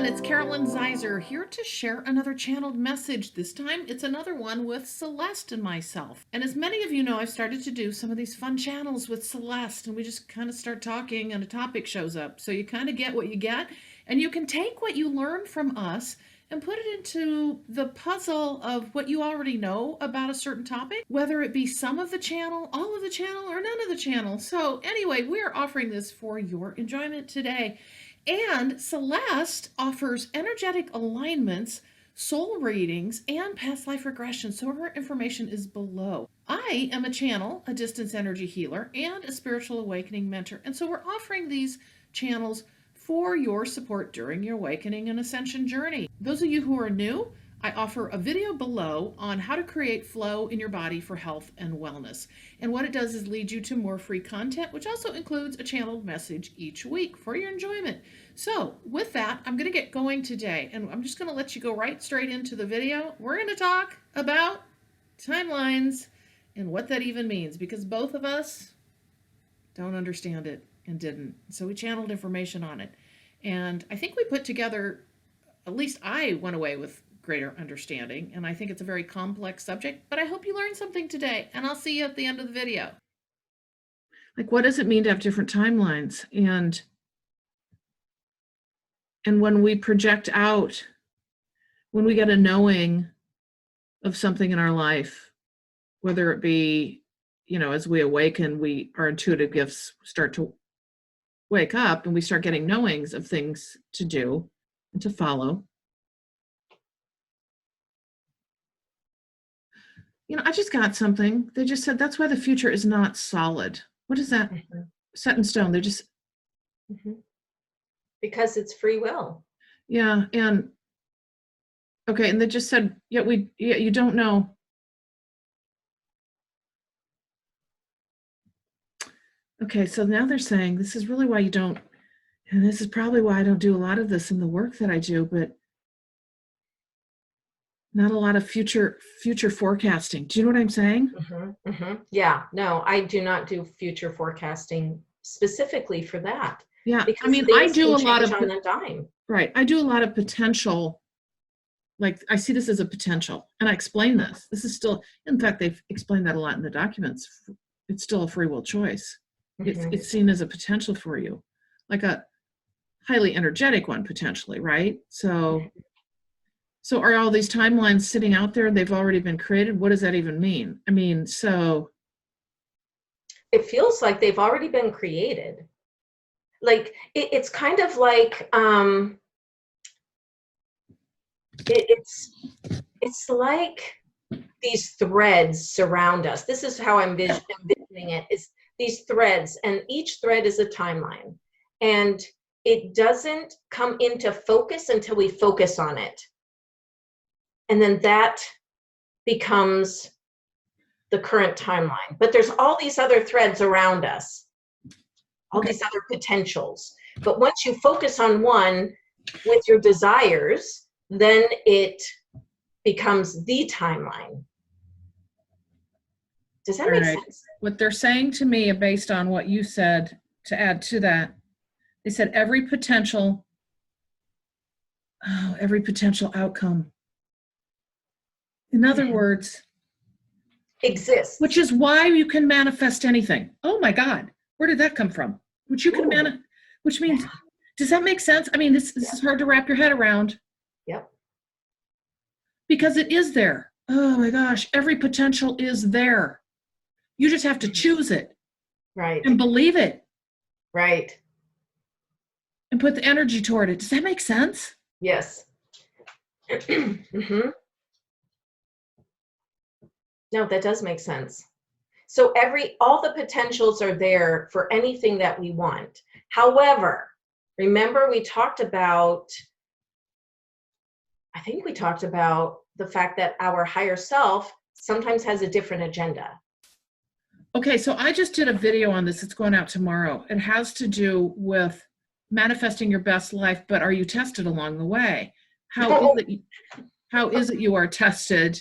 everyone, it's Carolyn Zaiser here to share another channeled message. This time it's another one with Celeste and myself. And as many of you know, I've started to do some of these fun channels with Celeste, and we just kind of start talking and a topic shows up. So you kind of get what you get, and you can take what you learn from us and put it into the puzzle of what you already know about a certain topic, whether it be some of the channel, all of the channel, or none of the channel. So anyway, we are offering this for your enjoyment today. And Celeste offers energetic alignments, soul readings, and past life regression. So her information is below. I am a channel, a distance energy healer, and a spiritual awakening mentor. And so we're offering these channels for your support during your awakening and ascension journey. Those of you who are new, I offer a video below on how to create flow in your body for health and wellness. And what it does is lead you to more free content, which also includes a channeled message each week for your enjoyment. So with that, I'm going to get going today, and I'm just going to let you go right straight into the video. We're going to talk about timelines and what that even means, because both of us don't understand it and didn't. So we channeled information on it. And I think we put together, at least I went away with greater understanding, and I think it's a very complex subject, but I hope you learned something today, and I'll see you at the end of the video. Like, what does it mean to have different timelines? And when we project out, when we get a knowing of something in our life, whether it be, as we awaken, our intuitive gifts start to wake up and we start getting knowings of things to do and to follow. I just got something. They just said that's why the future is not solid. What is that? Mm-hmm. Set in stone. They just because it's free will. Yeah, and okay, and they just said, you don't know. Okay, so now they're saying this is really why you don't, and this is probably why I don't do a lot of this in the work that I do, but not a lot of future forecasting. Do you know what I'm saying? Mm-hmm, mm-hmm. Yeah, no, I do not do future forecasting specifically for that. Yeah, because I mean, I do a lot of on a dime. Right, I do a lot of potential. Like, I see this as a potential, and I explain this. This is still, in fact, they've explained that a lot in the documents. It's still a free will choice. Mm-hmm. It's seen as a potential for you, like a highly energetic one potentially, right? So are all these timelines sitting out there? They've already been created. What does that even mean? I mean, so it feels like they've already been created. Like it's kind of like it's like these threads surround us. This is how I'm envisioning it. Is these threads, and each thread is a timeline, and it doesn't come into focus until we focus on it. And then that becomes the current timeline. But there's all these other threads around us, all these other potentials. But once you focus on one with your desires, then it becomes the timeline. Does that make sense? What they're saying to me, based on what you said, to add to that, they said every potential outcome. In other words, exists. Which is why you can manifest anything. Oh my God, where did that come from? Which you can which means, does that make sense? I mean, this is hard to wrap your head around. Yep. Because it is there. Oh my gosh, every potential is there. You just have to choose it. Right. And believe it. Right. And put the energy toward it. Does that make sense? Yes. Mm-hmm. No, that does make sense. So all the potentials are there for anything that we want. However, remember I think we talked about the fact that our higher self sometimes has a different agenda. Okay, so I just did a video on this. It's going out tomorrow. It has to do with manifesting your best life, but are you tested along the way? How is it you are tested?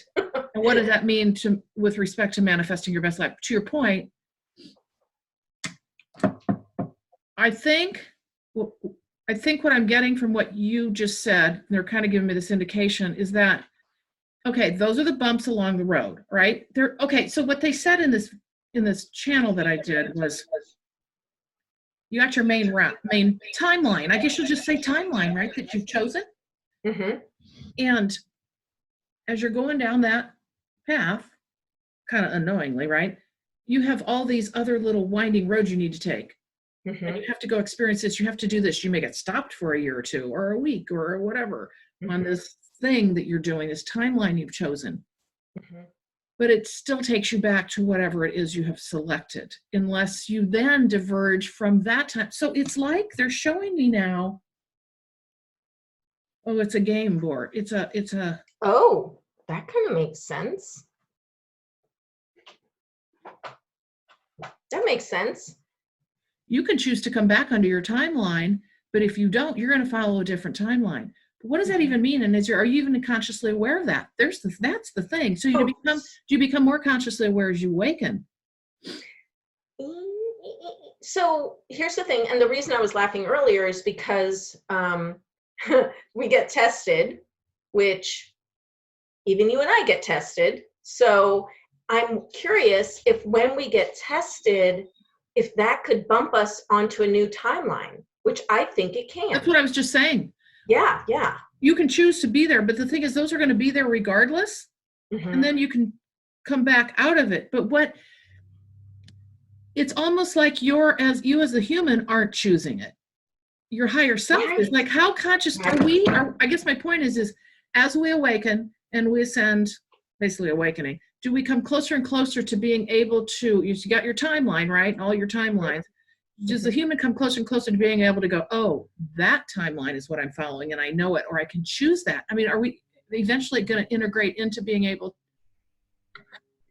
And what does that mean with respect to manifesting your best life? To your point, I think I think what I'm getting from what you just said, they're kind of giving me this indication, is that, okay, those are the bumps along the road, right? They're okay. So what they said in this channel that I did was, you got your main timeline. I guess you'll just say timeline, right? That you've chosen. Mm-hmm. And as you're going down that path, kind of unknowingly, right? You have all these other little winding roads you need to take. Mm-hmm. And you have to go experience this. You have to do this. You may get stopped for a year or two or a week or whatever on this thing that you're doing, this timeline you've chosen. Mm-hmm. But it still takes you back to whatever it is you have selected, unless you then diverge from that time. So it's like they're showing me now, oh, it's a game board. It's a Oh, that kind of makes sense. That makes sense. You can choose to come back under your timeline, but if you don't, you're going to follow a different timeline. But what does that even mean? And are you even consciously aware of that? That's the thing. So do you become more consciously aware as you awaken? So here's the thing, and the reason I was laughing earlier is because we get tested, which even you and I get tested. So I'm curious if when we get tested, if that could bump us onto a new timeline, which I think it can. That's what I was just saying. Yeah. You can choose to be there, but the thing is, those are going to be there regardless. Mm-hmm. And then you can come back out of it. But it's almost like you as a human aren't choosing it. Your higher self is. Like, how conscious are we? I guess my point is as we awaken and we ascend, basically awakening, do we come closer and closer to being able to, you got your timeline, right? All your timelines. Does the human come closer and closer to being able to go, oh, that timeline is what I'm following and I know it, or I can choose that? I mean, are we eventually going to integrate into being able,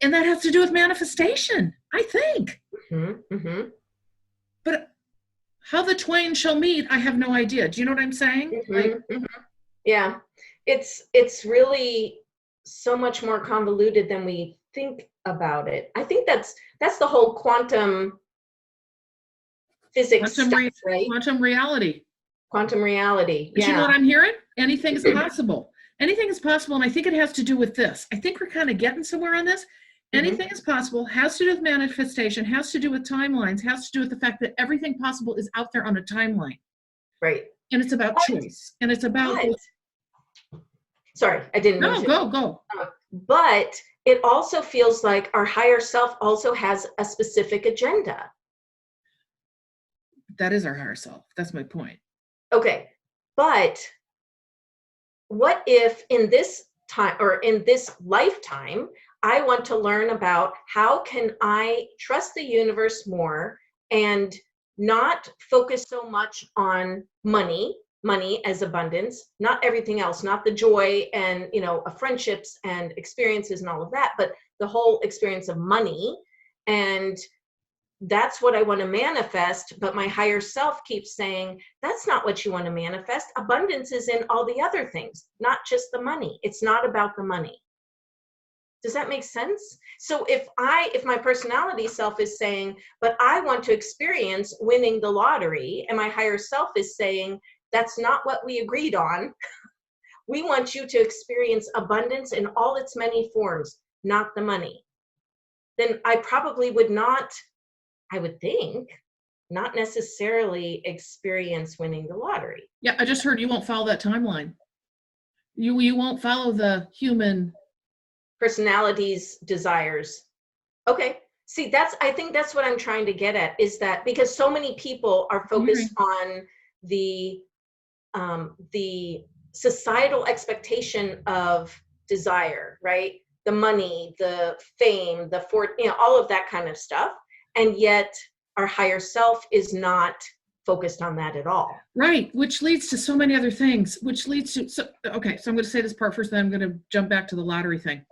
and that has to do with manifestation, I think. Mm-hmm. But how the twain shall meet, I have no idea. Do you know what I'm saying? Yeah, it's really so much more convoluted than we think about it. I think that's the whole quantum physics stuff, right? Quantum reality. Quantum reality. But you know what I'm hearing? Anything is possible. Anything is possible, and I think it has to do with this. I think we're kind of getting somewhere on this. Anything is possible, has to do with manifestation, has to do with timelines, has to do with the fact that everything possible is out there on a timeline. Right. And it's about choice. And it's about... Sorry, I didn't mean to. Go. But it also feels like our higher self also has a specific agenda. That is our higher self. That's my point. Okay. But what if in this time or in this lifetime, I want to learn about how can I trust the universe more and not focus so much on money as abundance, not everything else, not the joy and, friendships and experiences and all of that, but the whole experience of money. And that's what I want to manifest. But my higher self keeps saying, that's not what you want to manifest. Abundance is in all the other things, not just the money. It's not about the money. Does that make sense? So if my personality self is saying, but I want to experience winning the lottery, and my higher self is saying, that's not what we agreed on. We want you to experience abundance in all its many forms, not the money. Then I probably would not, I would think, not necessarily experience winning the lottery. Yeah, I just heard you won't follow that timeline. You won't follow the human personality's desires. Okay. See, I think that's what I'm trying to get at, is that because so many people are focused on the societal expectation of desire, right? The money, the fame, all of that kind of stuff. And yet our higher self is not focused on that at all. Right, which leads to so many other things, so I'm going to say this part first, then I'm going to jump back to the lottery thing.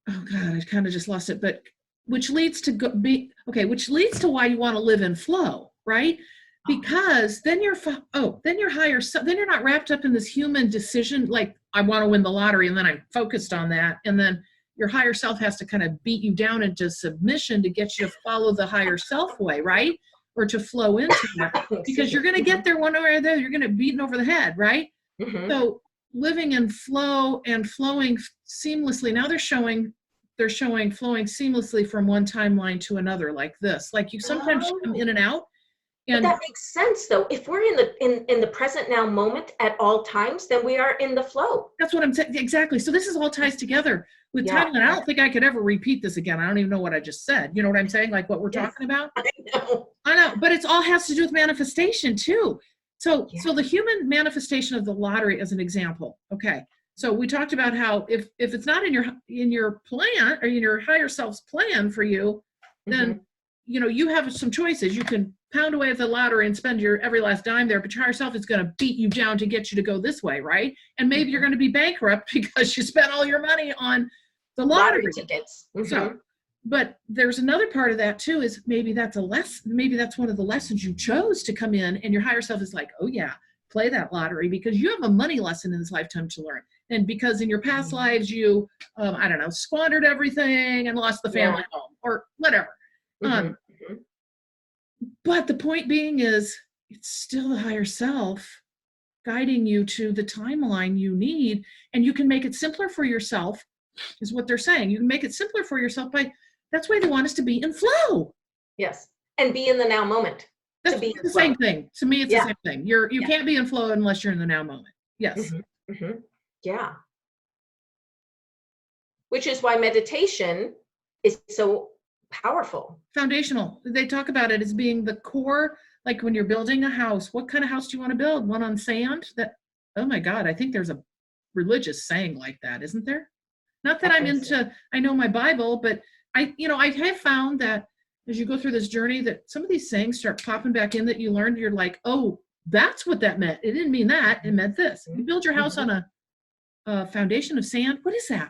Oh God, I kind of just lost it, but which leads to why you want to live in flow, right? Because then you're higher self, then you're not wrapped up in this human decision, like I want to win the lottery and then I'm focused on that. And then your higher self has to kind of beat you down into submission to get you to follow the higher self way, right? or to flow into that, because you're going to get there one way or the other. You're going to be beaten over the head, right? Mm-hmm. So living in flow and flowing seamlessly. Now they're showing flowing seamlessly from one timeline to another, like this. Like you sometimes come in and out. But And that makes sense, though. If we're in the present now moment at all times, then we are in the flow. that's what I'm saying. Exactly. So this is all ties together with Yeah. timeline. I don't think I could ever repeat this again. I don't even know what I just said. You know what I'm saying? Like what we're talking about? I know. I know, but it's all has to do with manifestation too. So Yeah. so the human manifestation of the lottery as an example. Okay. So we talked about how if it's not in your plan or in your higher self's plan for you, then you have some choices. You can pound away at the lottery and spend your every last dime there, but your higher self is going to beat you down to get you to go this way, right? And maybe you're going to be bankrupt because you spent all your money on the lottery tickets. So, but there's another part of that too, is maybe that's maybe that's one of the lessons you chose to come in, and your higher self is like, oh yeah, play that lottery because you have a money lesson in this lifetime to learn. And because in your past lives you, I don't know, squandered everything and lost the family home or whatever. But the point being is, it's still the higher self guiding you to the timeline you need, and you can make it simpler for yourself, is what they're saying. You can make it simpler for yourself that's why they want us to be in flow. Yes, and be in the now moment. That's the same thing. To me, it's the same thing. You can't be in flow unless you're in the now moment. Yes. Yeah. Which is why meditation is so powerful. Foundational. They talk about it as being the core, like when you're building a house. What kind of house do you want to build? One on sand? Oh my God, I think there's a religious saying like that, isn't there? Not that I know my Bible, but I have found that as you go through this journey that some of these sayings start popping back in that you learned. You're like, oh, that's what that meant. It didn't mean that. It meant this. You build your house on a foundation of sand. What is that?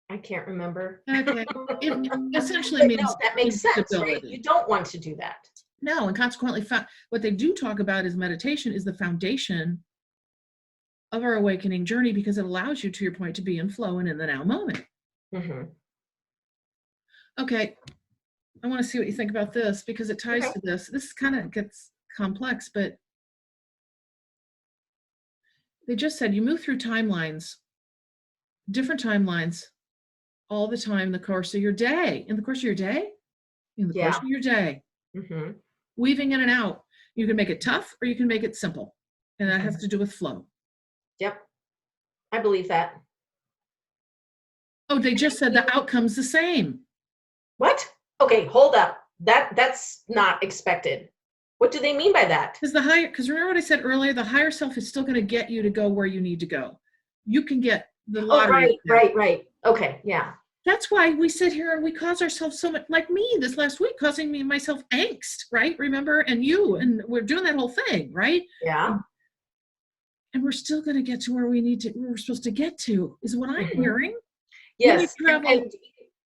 I can't remember. Okay. It essentially means that makes sense, stability. Right? You don't want to do that. No, and consequently, what they do talk about is meditation is the foundation of our awakening journey because it allows you, to your point, to be in flow and in the now moment. Okay, I want to see what you think about this because it ties to this. This kind of gets complex, but they just said you move through timelines, different timelines, all the time in the course of your day. In the course of your day? In the course of your day. Weaving in and out. You can make it tough or you can make it simple. And that has to do with flow. Yep. I believe that. Oh, they just said the outcome's the same. What? Okay, hold up. That's not expected. What do they mean by that? Because remember what I said earlier, the higher self is still going to get you to go where you need to go. You can get the lottery. Right. Okay, yeah. That's why we sit here and we cause ourselves so much, like me this last week, causing me and myself angst, right? Remember? And we're doing that whole thing, right? Yeah. And we're still going to get to where we're supposed to get to, is what I'm hearing. Yes.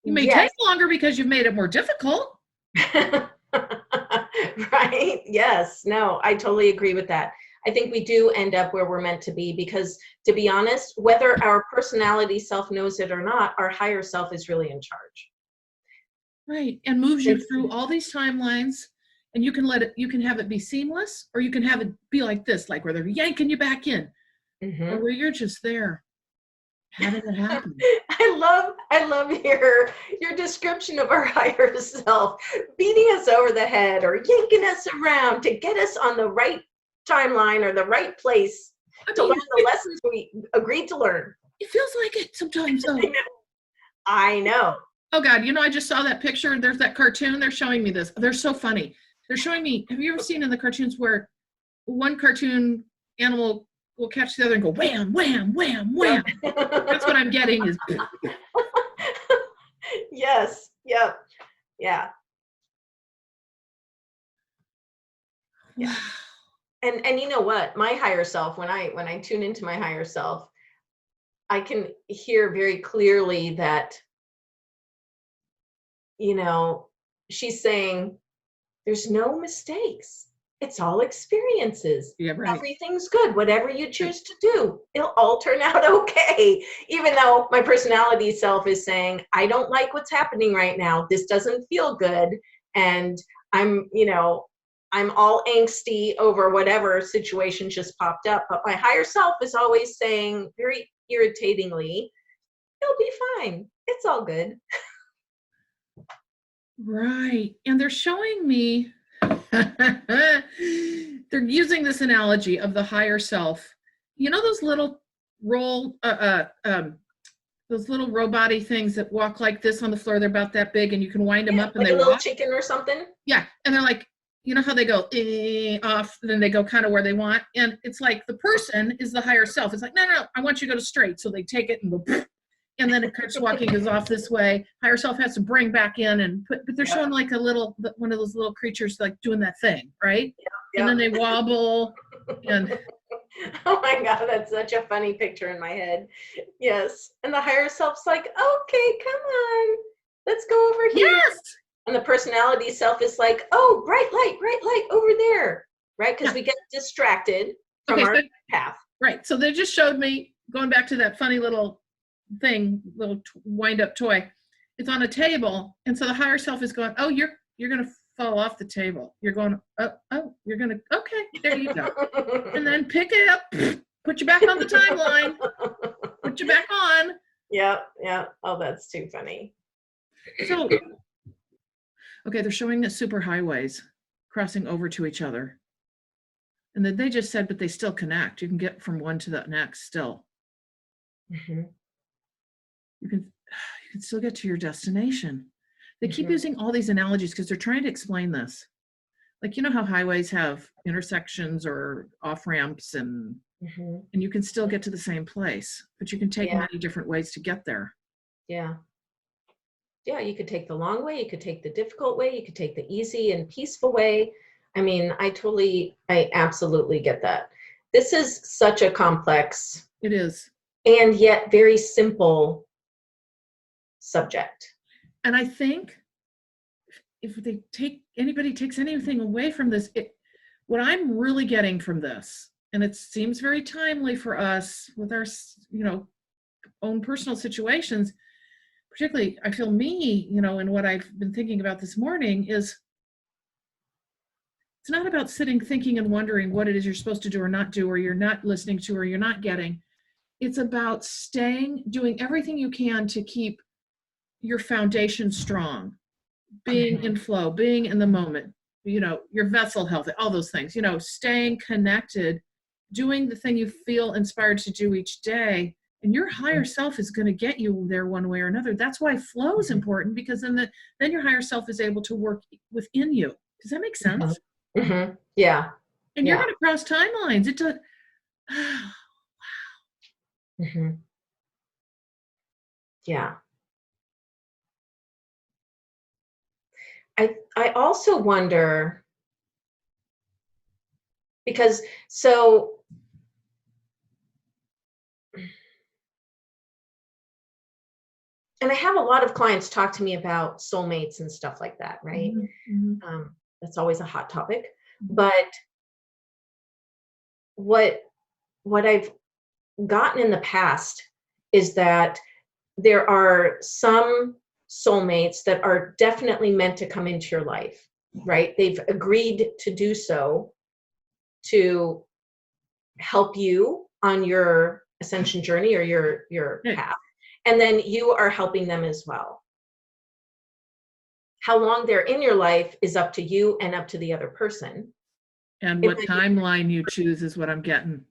You may take longer because you've made it more difficult. Right. Yes. No, I totally agree with that. I think we do end up where we're meant to be because, to be honest, whether our personality self knows it or not, our higher self is really in charge. Right. And moves you through all these timelines, and you can have it be seamless, or you can have it be like this, like where they're yanking you back in, or where you're just there. How did that happen? I love your description of our higher self beating us over the head or yanking us around to get us on the right timeline or the right place to learn the lessons we agreed to learn. It feels like it sometimes. So. I know. Oh God, I just saw that picture. There's that cartoon. They're showing me this. They're so funny. They're showing me, have you ever seen in the cartoons where one cartoon animal will catch the other and go wham, wham, wham, wham? That's what I'm getting is. Yes. Yep. Yeah. Yeah. And you know what? My higher self, when I tune into my higher self, I can hear very clearly that, she's saying, there's no mistakes. It's all experiences. Yeah, right. Everything's good. Whatever you choose to do, it'll all turn out okay. Even though my personality self is saying, I don't like what's happening right now. This doesn't feel good. And I'm, I'm all angsty over whatever situation just popped up. But my higher self is always saying very irritatingly, "You'll be fine. It's all good." Right. And they're showing me, they're using this analogy of the higher self. You know those little those little robot-y things that walk like this on the floor, they're about that big and you can wind them up and like they a little walk? chicken or something. Yeah. And they're like, you know how they go off, then they go kind of where they want. And it's like the person is the higher self. It's like, no, I want you to go straight. So they take it and go, and then it starts walking, goes off this way. Higher self has to bring back in and put, but they're showing like one of those little creatures like doing that thing, right? Yeah. And then they wobble and Oh my God, that's such a funny picture in my head. Yes. And the higher self's like, "Okay, come on, let's go over here." yes. And the personality self is like, "Oh, bright light over there." Right? Because we get distracted from our path. Right. So they just showed me, going back to that funny little thing, little wind up toy. It's on a table. And so the higher self is going, "Oh, you're going to fall off the table. You're going, oh, you're going to, okay, there you go." And then pick it up, put you back on the timeline, put you back on. Yeah. Oh, that's too funny. So, okay, they're showing the superhighways crossing over to each other. And then they just said, but they still connect. You can get from one to the next still. Mm-hmm. You can still get to your destination. They keep using all these analogies because they're trying to explain this. Like, you know how highways have intersections or off ramps and you can still get to the same place, but you can take many different ways to get there. Yeah, you could take the long way, you could take the difficult way, you could take the easy and peaceful way. I mean, I absolutely get that. This is such a complex, it is, and yet very simple subject. And I think if anybody takes anything away from this, what I'm really getting from this, and it seems very timely for us with our, own personal situations, particularly I feel me, and what I've been thinking about this morning is, it's not about sitting thinking and wondering what it is you're supposed to do or not do, or you're not listening to, or you're not getting. It's about doing everything you can to keep your foundation strong, being in flow, being in the moment, your vessel healthy, all those things, staying connected, doing the thing you feel inspired to do each day. And your higher self is going to get you there one way or another. That's why flow is important, because then your higher self is able to work within you. Does that make sense? Mm-hmm. Yeah. And you're going to cross timelines. It does. Wow. Mm-hmm. Yeah. I also wonder, because and I have a lot of clients talk to me about soulmates and stuff like that, right? Mm-hmm. That's always a hot topic. But what I've gotten in the past is that there are some soulmates that are definitely meant to come into your life, right? They've agreed to do so to help you on your ascension journey or your path. And then you are helping them as well. How long they're in your life is up to you and up to the other person. And what timeline you choose is what I'm getting.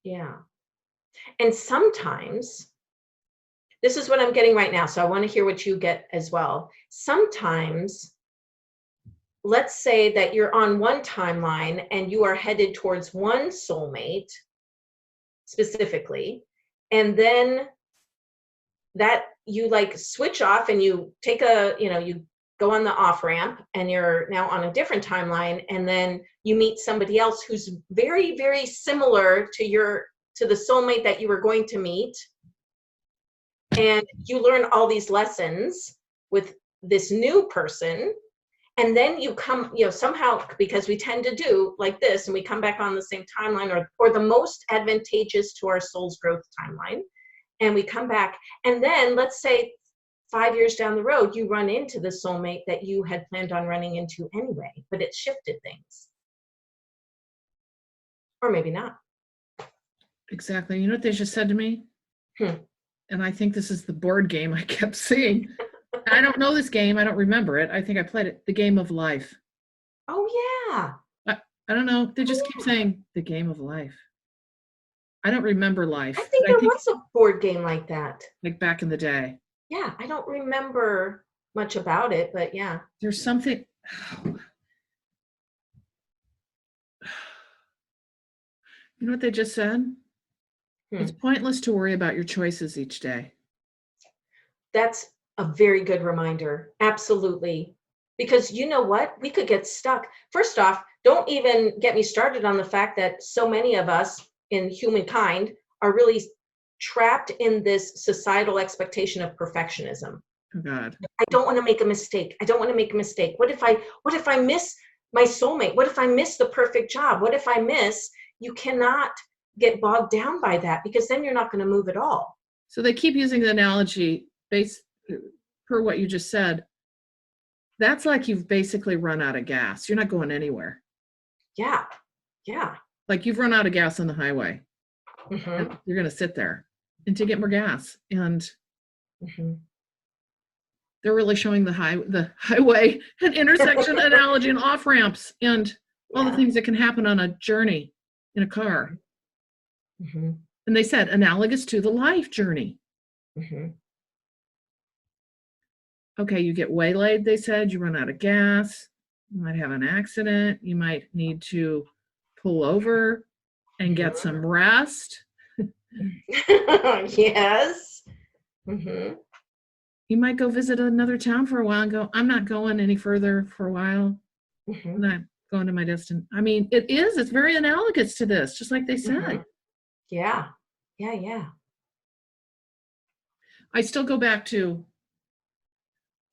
Yeah. And sometimes, this is what I'm getting right now, so I want to hear what you get as well. Sometimes, let's say that you're on one timeline and you are headed towards one soulmate specifically, and then that you like switch off and you take you go on the off ramp and you're now on a different timeline, and then you meet somebody else who's very, very similar to the soulmate that you were going to meet, and you learn all these lessons with this new person. And then you come, somehow, because we tend to do like this, and we come back on the same timeline or the most advantageous to our soul's growth timeline, and we come back. And then let's say 5 years down the road, you run into the soulmate that you had planned on running into anyway, but it shifted things. Or maybe not. Exactly. You know what they just said to me? Hmm. And I think this is the board game I kept seeing. I don't know this game. I don't remember it. I think I played it. The game of life. Oh, yeah. I don't know. They just keep saying the game of life. I don't remember life. I think But I there think was a board game like that. like back in the day. Yeah, I don't remember much about it, but yeah. There's something. You know what they just said? It's pointless to worry about your choices each day. That's a very good reminder. Absolutely. Because you know what? We could get stuck. First off, don't even get me started on the fact that so many of us in humankind are really trapped in this societal expectation of perfectionism. Oh God. I don't want to make a mistake. I don't want to make a mistake. What if I miss my soulmate? What if I miss the perfect job? What if I miss? You cannot get bogged down by that, because then you're not going to move at all. So they keep using the analogy based per what you just said. That's like you've basically run out of gas. You're not going anywhere. Yeah. Yeah. Like you've run out of gas on the highway. Mm-hmm. You're going to sit there and to get more gas. And they're really showing the highway and intersection analogy and off ramps and all the things that can happen on a journey in a car. And they said analogous to the life journey. Okay, you get waylaid, they said, you run out of gas, you might have an accident, you might need to pull over and get some rest. Yes. You might go visit another town for a while and go, I'm not going any further for a while. I'm not going to my destination. I mean, it's very analogous to this, just like they said. Yeah. Yeah. Yeah. I still go back to,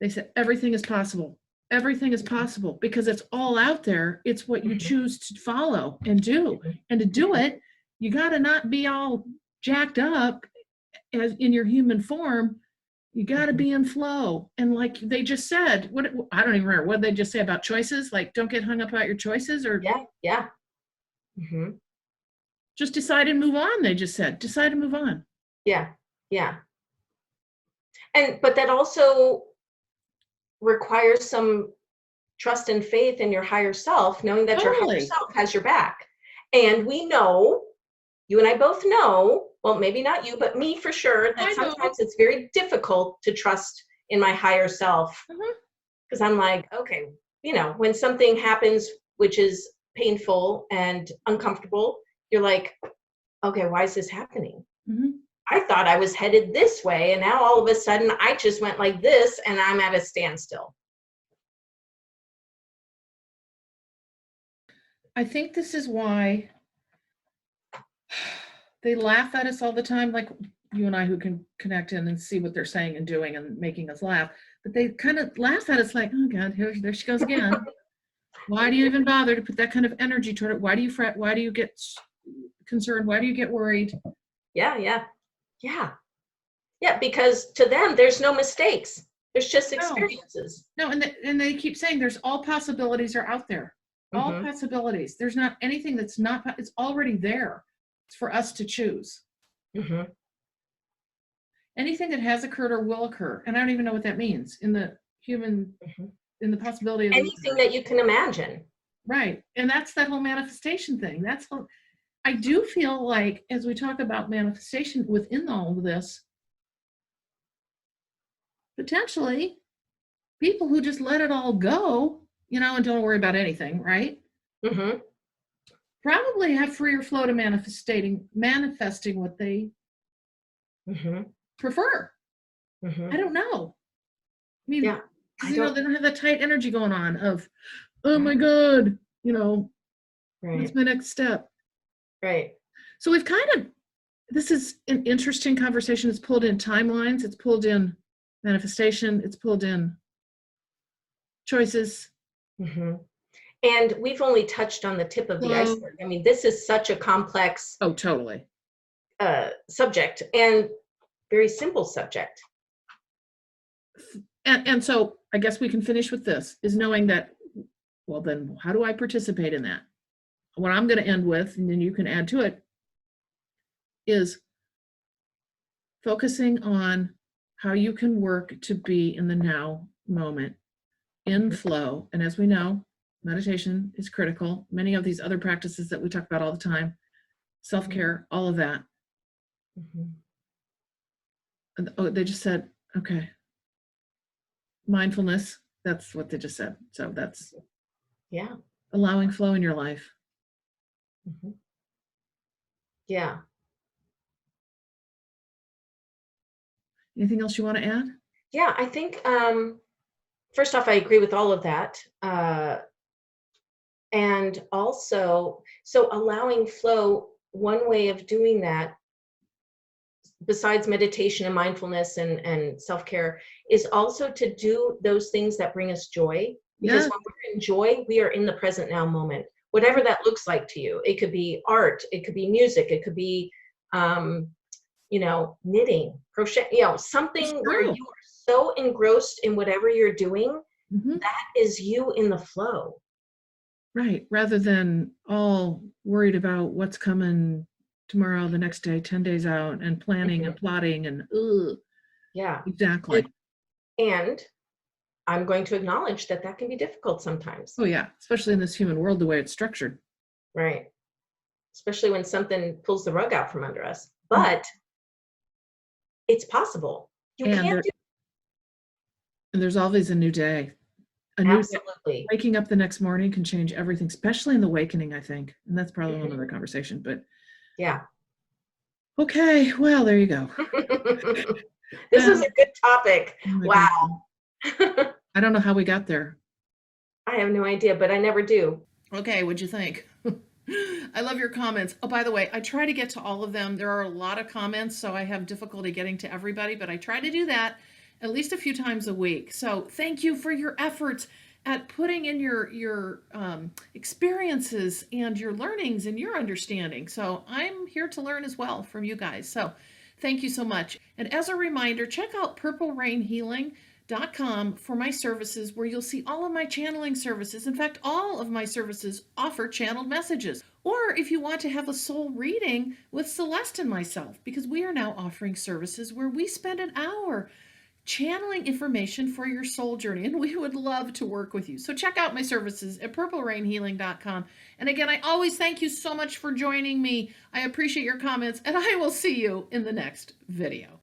they said everything is possible. Everything is possible because it's all out there. It's what you choose to follow and do. And to do it, you got to not be all jacked up as in your human form. You got to be in flow. And like they just said, I don't even remember what they just say about choices. Like, don't get hung up about your choices or just decide and move on. They just said, decide and move on. Yeah. Yeah. But that also requires some trust and faith in your higher self, knowing that your higher self has your back. And we know, you and I both know, well, maybe not you, but me for sure, that sometimes it's very difficult to trust in my higher self. Because I'm like, okay, when something happens which is painful and uncomfortable, you're like, okay, why is this happening? I thought I was headed this way, and now all of a sudden I just went like this and I'm at a standstill. I think this is why they laugh at us all the time, like you and I who can connect in and see what they're saying and doing and making us laugh. But they kind of laugh at us like, oh God, there she goes again. Why do you even bother to put that kind of energy toward it? Why do you fret? Why do you get concerned? Why do you get worried? Yeah, because to them, there's no mistakes. There's just experiences. No, and they keep saying there's all possibilities are out there. All possibilities. There's not anything that's not, it's already there. It's for us to choose. Anything that has occurred or will occur. And I don't even know what that means in the human, in the possibility of anything that you can imagine. Right. And that's that whole manifestation thing. I do feel like as we talk about manifestation within all of this, potentially people who just let it all go, and don't worry about anything, right? Probably have freer flow to manifesting what they prefer. I don't know. I mean, they don't have that tight energy going on of, oh my God, what's my next step? Right. So we've this is an interesting conversation. It's pulled in timelines. It's pulled in manifestation. It's pulled in choices. And we've only touched on the tip of the iceberg. I mean, this is such a complex totally subject and very simple subject. And so I guess we can finish with this, is knowing that, well, then how do I participate in that? What I'm going to end with, and then you can add to it, is focusing on how you can work to be in the now moment, in flow. And as we know, meditation is critical. Many of these other practices that we talk about all the time, self-care, all of that. Oh, they just said, okay. Mindfulness, that's what they just said. So that's allowing flow in your life. Yeah. Anything else you want to add? Yeah, I think first off, I agree with all of that. And also, so allowing flow, one way of doing that, besides meditation and mindfulness and self-care, is also to do those things that bring us joy. Because when we're in joy, we are in the present now moment, whatever that looks like to you. It could be art, it could be music, it could be knitting, crochet, something where you are so engrossed in whatever you're doing, that is you in the flow. Right. Rather than all worried about what's coming tomorrow, the next day, 10 days out, and planning and plotting and yeah, exactly. And I'm going to acknowledge that can be difficult sometimes. Oh yeah, especially in this human world, the way it's structured. Right. Especially when something pulls the rug out from under us. But it's possible. You can do. And there's always a new day. Absolutely. Waking up the next morning can change everything, especially in the awakening, I think. And that's probably another conversation, but yeah. Okay, well, there you go. This is a good topic. Wow. I don't know how we got there. I have no idea, but I never do. Okay, what'd you think? I love your comments. Oh, by the way, I try to get to all of them. There are a lot of comments, so I have difficulty getting to everybody, but I try to do that at least a few times a week. So thank you for your efforts at putting in your experiences and your learnings and your understanding. So I'm here to learn as well from you guys. So thank you so much. And as a reminder, check out purplerainhealing.com for my services, where you'll see all of my channeling services. In fact, all of my services offer channeled messages. Or if you want to have a soul reading with Celeste and myself, because we are now offering services where we spend an hour channeling information for your soul journey, and we would love to work with you. So check out my services at purplerainhealing.com. And again, I always thank you so much for joining me. I appreciate your comments, and I will see you in the next video.